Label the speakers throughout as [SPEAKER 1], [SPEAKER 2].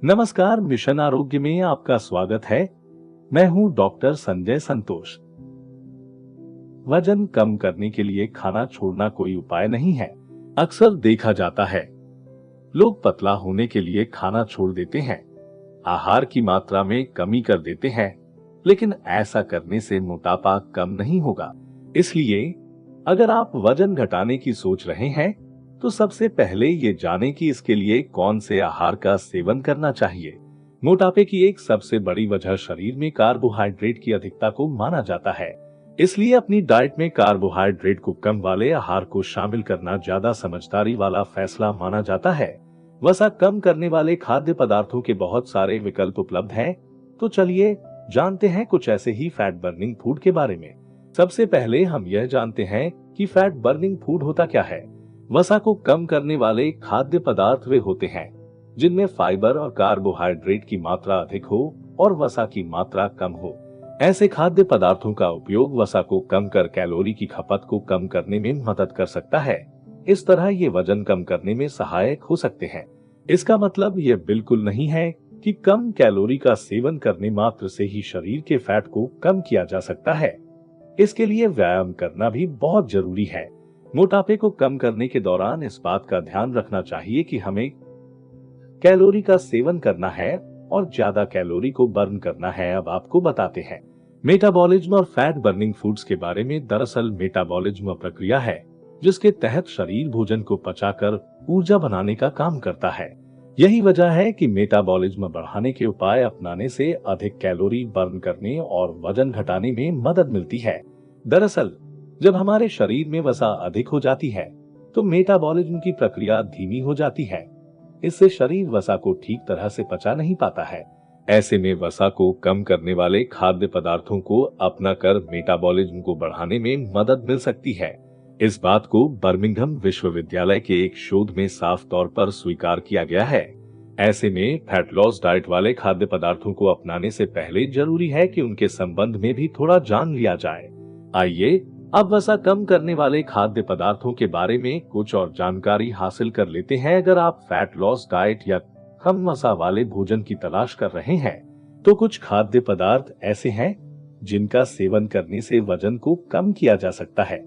[SPEAKER 1] नमस्कार, मिशन आरोग्य में आपका स्वागत है। मैं हूं डॉक्टर संजय संतोष। वजन कम करने के लिए खाना छोड़ना कोई उपाय नहीं है। अक्सर देखा जाता है लोग पतला होने के लिए खाना छोड़ देते हैं, आहार की मात्रा में कमी कर देते हैं, लेकिन ऐसा करने से मोटापा कम नहीं होगा। इसलिए अगर आप वजन घटाने की सोच रहे हैं तो सबसे पहले ये जानें कि इसके लिए कौन से आहार का सेवन करना चाहिए। मोटापे की एक सबसे बड़ी वजह शरीर में कार्बोहाइड्रेट की अधिकता को माना जाता है। इसलिए अपनी डाइट में कार्बोहाइड्रेट को कम वाले आहार को शामिल करना ज्यादा समझदारी वाला फैसला माना जाता है। वसा कम करने वाले खाद्य पदार्थों के बहुत सारे विकल्प उपलब्ध हैं, तो चलिए जानते हैं कुछ ऐसे ही फैट बर्निंग फूड के बारे में। सबसे पहले हम यह जानते हैं कि फैट बर्निंग फूड होता क्या है। वसा को कम करने वाले खाद्य पदार्थ वे होते हैं जिनमें फाइबर और कार्बोहाइड्रेट की मात्रा अधिक हो और वसा की मात्रा कम हो। ऐसे खाद्य पदार्थों का उपयोग वसा को कम कर कैलोरी की खपत को कम करने में मदद कर सकता है। इस तरह ये वजन कम करने में सहायक हो सकते हैं। इसका मतलब ये बिल्कुल नहीं है कि कम कैलोरी का सेवन करने मात्र से ही शरीर के फैट को कम किया जा सकता है। इसके लिए व्यायाम करना भी बहुत जरूरी है। मोटापे को कम करने के दौरान इस बात का ध्यान रखना चाहिए कि हमें कैलोरी का सेवन करना है और ज्यादा कैलोरी को बर्न करना है। अब आपको बताते हैं मेटाबॉलिज्म और फैट बर्निंग फूड्स के बारे में। दरअसल मेटाबॉलिज्म प्रक्रिया है जिसके तहत शरीर भोजन को पचाकर ऊर्जा बनाने का काम करता है। यही वजह है कि मेटाबॉलिज्म बढ़ाने के उपाय अपनाने से अधिक कैलोरी बर्न करने और वजन घटाने में मदद मिलती है। दरअसल जब हमारे शरीर में वसा अधिक हो जाती है तो मेटाबॉलिज्म की प्रक्रिया धीमी हो जाती है। इससे शरीर वसा को ठीक तरह से पचा नहीं पाता है। ऐसे में वसा को कम करने वाले खाद्य पदार्थों को अपना कर मेटाबॉलिज्म को बढ़ाने में मदद मिल सकती है। इस बात को बर्मिंघम विश्वविद्यालय के एक शोध में साफ तौर पर स्वीकार किया गया है। ऐसे में फैट लॉस डाइट वाले खाद्य पदार्थों को अपनाने से पहले जरूरी है कि उनके संबंध में भी थोड़ा जान लिया जाए। आइए अब वसा कम करने वाले खाद्य पदार्थों के बारे में कुछ और जानकारी हासिल कर लेते हैं। अगर आप फैट लॉस डाइट या कम वसा वाले भोजन की तलाश कर रहे हैं तो कुछ खाद्य पदार्थ ऐसे हैं जिनका सेवन करने से वजन को कम किया जा सकता है।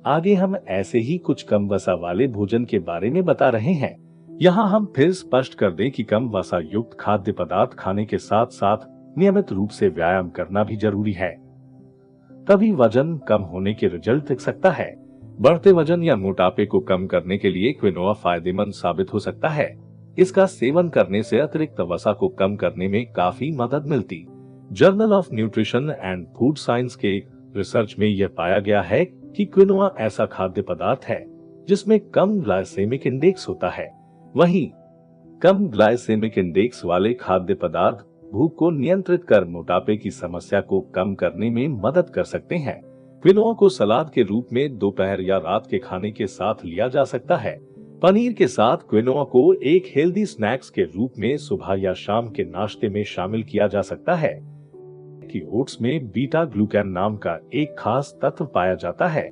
[SPEAKER 1] आगे हम ऐसे ही कुछ कम वसा वाले भोजन के बारे में बता रहे हैं। यहाँ हम फिर स्पष्ट कर दें कि कम वसा युक्त खाद्य पदार्थ खाने के साथ साथ नियमित रूप से व्यायाम करना भी जरूरी है, तभी वजन कम होने के रिजल्ट दिख सकता है। बढ़ते वजन या मोटापे को कम करने के लिए क्विनोआ फायदेमंद साबित हो सकता है। इसका सेवन करने से अतिरिक्त वसा को कम करने में काफी मदद मिलती। Journal of nutrition and food science के रिसर्च में यह पाया गया है कि क्विनोआ ऐसा खाद्य पदार्थ है जिसमें कम ग्लाइसेमिक इंडेक्स होता है। वहीं कम ग्लाइसेमिक इंडेक्स वाले खाद्य पदार्थ भूख को नियंत्रित कर मोटापे की समस्या को कम करने में मदद कर सकते हैं। क्विनोआ को सलाद के रूप में दोपहर या रात के खाने के साथ लिया जा सकता है। पनीर के साथ क्विनोआ को एक हेल्दी स्नैक्स के रूप में सुबह या शाम के नाश्ते में शामिल किया जा सकता है। कि ओट्स में बीटा ग्लूकैन नाम का एक खास तत्व पाया जाता है।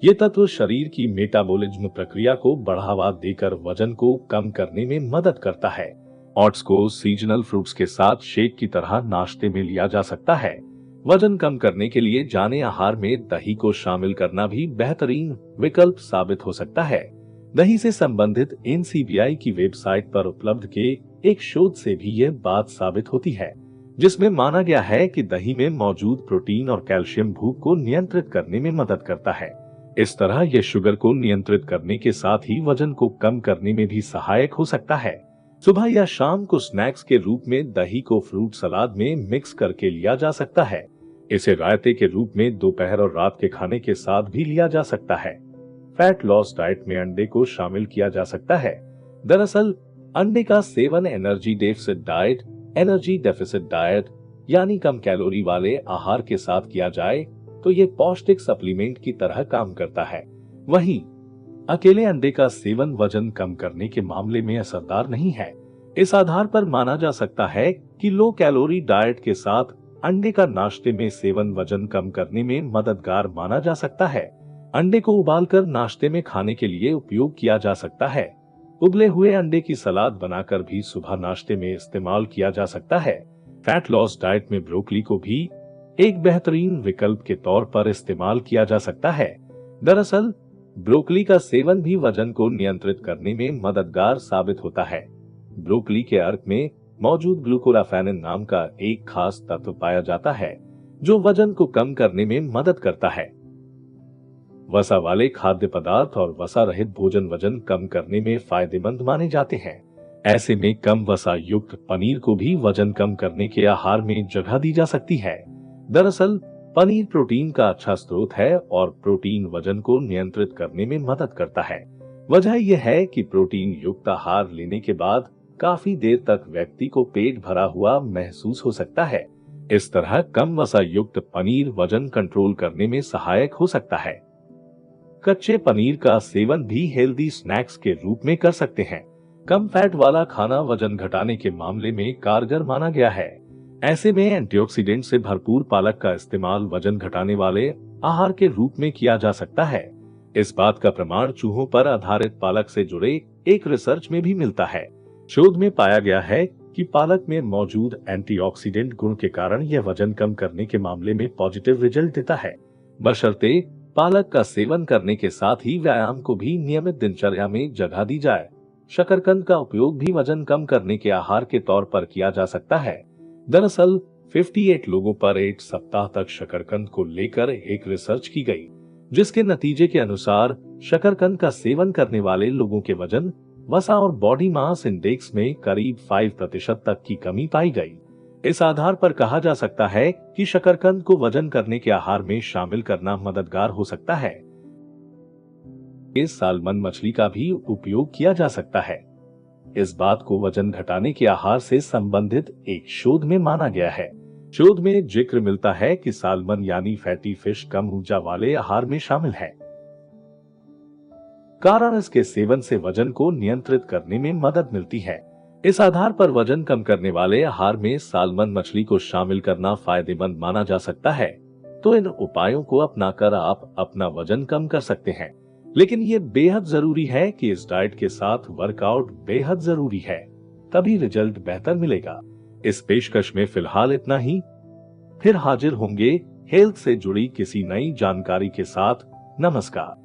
[SPEAKER 1] ये तत्व शरीर की मेटाबॉलिज्म प्रक्रिया को बढ़ावा देकर वजन को कम करने में मदद करता है। ओट्स को सीजनल फ्रूट्स के साथ शेक की तरह नाश्ते में लिया जा सकता है। वजन कम करने के लिए जाने आहार में दही को शामिल करना भी बेहतरीन विकल्प साबित हो सकता है। दही से संबंधित NCBI की वेबसाइट पर उपलब्ध के एक शोध से भी यह बात साबित होती है, जिसमें माना गया है कि दही में मौजूद प्रोटीन और कैल्शियम भूख को नियंत्रित करने में मदद करता है। इस तरह यह शुगर को नियंत्रित करने के साथ ही वजन को कम करने में भी सहायक हो सकता है। सुबह या शाम को स्नैक्स के रूप में दही को फ्रूट सलाद में मिक्स करके लिया जा सकता है। इसे रायते के रूप में दोपहर और रात के खाने के साथ भी लिया जा सकता है। फैट लॉस डाइट में अंडे को शामिल किया जा सकता है। दरअसल अंडे का सेवन एनर्जी डेफिसिट डाइट यानी कम कैलोरी वाले आहार के साथ किया जाए तो ये पौष्टिक सप्लीमेंट की तरह काम करता है। वहीं अकेले अंडे का सेवन वजन कम करने के मामले में असरदार नहीं है। इस आधार पर माना जा सकता है कि लो कैलोरी डाइट के साथ अंडे का नाश्ते में सेवन वजन कम करने में मददगार माना जा सकता है। अंडे को उबालकर नाश्ते में खाने के लिए उपयोग किया जा सकता है। उबले हुए अंडे की सलाद बनाकर भी सुबह नाश्ते में इस्तेमाल किया जा सकता है। फैट लॉस डाइट में ब्रोकली को भी एक बेहतरीन विकल्प के तौर पर इस्तेमाल किया जा सकता है। दरअसल ब्रोकली का सेवन भी वजन को नियंत्रित करने में मददगार साबित होता है। ब्रोकली के अर्क में मौजूद ग्लूकोराफेनिन नाम का एक खास तत्व पाया जाता है जो वजन को कम करने में मदद करता है। वसा वाले खाद्य पदार्थ और वसा रहित भोजन वजन कम करने में फायदेमंद माने जाते हैं। ऐसे में कम वसा युक्त पनीर को भी वजन कम करने के आहार में जगह दी जा सकती है। दरअसल पनीर प्रोटीन का अच्छा स्रोत है और प्रोटीन वजन को नियंत्रित करने में मदद करता है। वजह यह है कि प्रोटीन युक्त आहार लेने के बाद काफी देर तक व्यक्ति को पेट भरा हुआ महसूस हो सकता है। इस तरह कम वसा युक्त पनीर वजन कंट्रोल करने में सहायक हो सकता है। कच्चे पनीर का सेवन भी हेल्दी स्नैक्स के रूप में कर सकते हैं। कम फैट वाला खाना वजन घटाने के मामले में कारगर माना गया है। ऐसे में एंटीऑक्सीडेंट से भरपूर पालक का इस्तेमाल वजन घटाने वाले आहार के रूप में किया जा सकता है। इस बात का प्रमाण चूहों पर आधारित पालक से जुड़े एक रिसर्च में भी मिलता है। शोध में पाया गया है कि पालक में मौजूद एंटीऑक्सीडेंट गुण के कारण यह वजन कम करने के मामले में पॉजिटिव रिजल्ट देता है, बशर्ते पालक का सेवन करने के साथ ही व्यायाम को भी नियमित दिनचर्या में जगह दी जाए। शकरकंद का उपयोग भी वजन कम करने के आहार के तौर पर किया जा सकता है। दरअसल 58 लोगों पर 1 सप्ताह तक शकरकंद को लेकर एक रिसर्च की गई, जिसके नतीजे के अनुसार शकरकंद का सेवन करने वाले लोगों के वजन, वसा और बॉडी मास इंडेक्स में करीब 5% तक की कमी पाई गई। इस आधार पर कहा जा सकता है कि शकरकंद को वजन करने के आहार में शामिल करना मददगार हो सकता है। इस सालमन मछली का भी उपयोग किया जा सकता है। इस बात को वजन घटाने के आहार से संबंधित एक शोध में माना गया है। शोध में जिक्र मिलता है कि सालमन यानी फैटी फिश कम ऊर्जा वाले आहार में शामिल है, कारण इसके सेवन से वजन को नियंत्रित करने में मदद मिलती है। इस आधार पर वजन कम करने वाले आहार में सालमन मछली को शामिल करना फायदेमंद माना जा सकता है। तो इन उपायों को अपनाकर आप अपना वजन कम कर सकते हैं, लेकिन ये बेहद जरूरी है कि इस डाइट के साथ वर्कआउट बेहद जरूरी है, तभी रिजल्ट बेहतर मिलेगा। इस पेशकश में फिलहाल इतना ही। फिर हाजिर होंगे हेल्थ से जुड़ी किसी नई जानकारी के साथ। नमस्कार।